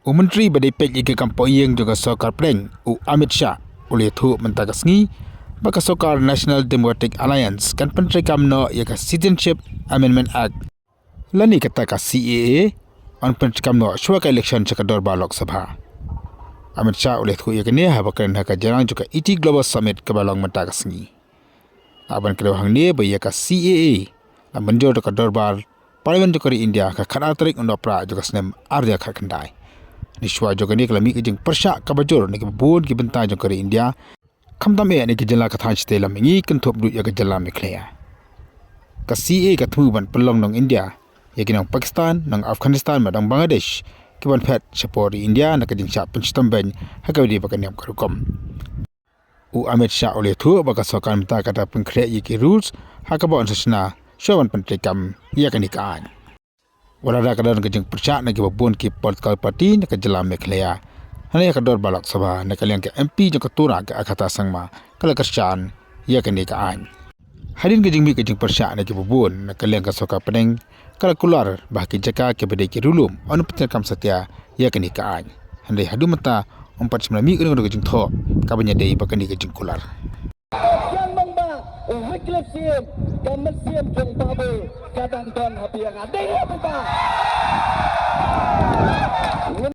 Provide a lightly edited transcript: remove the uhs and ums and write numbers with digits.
Menteri badai pek ike kampoyeng juga sokar pleng Amit Shah oleh thu mentakasngi baka sokar National Democratic Alliance kan Pyntreikam no yaka Citizenship Amendment Act lani kata ka CAA on Pyntreikam no Shuwa ka Elekshon cakador ba Lok Sabha. Amit Shah oleh thu yaka ne habakan haka jarang juga IT Global Summit kebalong mentakasngi. Aban kedawang ne ba yaka CAA na menjor cakador ba Parlimen Jokori India ka khana tarik undopra juga snem arja khakandai. Ni Shuwa juga ni kelami kejeng persyak kabajor ni kebun ki benta Jokori India kamtam e ni kejela kathan chite lamingi kenthop du ya kejela meklea. Ka CA ka thuban pelong nong India yakinang Pakistan nang Afghanistan madang Bangladesh kiban phet sapori India na kejeng sya penchitam ben hakawdi bakanyam karukom. Amit Shah oleh thu baka sokan mta kata pengkre yiki rules hakaba ansasna Shuwa Pyntreikam yakani kaan. Warada kadar kejeng persyak na kibabun ki political party na kejela meklea. Hanya kador balak sabha na kalian ke MP jang ketura ke akata sangma kala kerjaan yakani kaan. Hadin kejeng mi kejeng persyak na kibabun na kalian ke soka peneng kala kular bahki jaka ke bedai ki rulum anu Pyntreikam satya yakani kaan. Handai hadu mata 49 mi kejeng tho kabanya dei bakani kejeng kular. Elekshon kemensiam jong babe kadang don habiang ada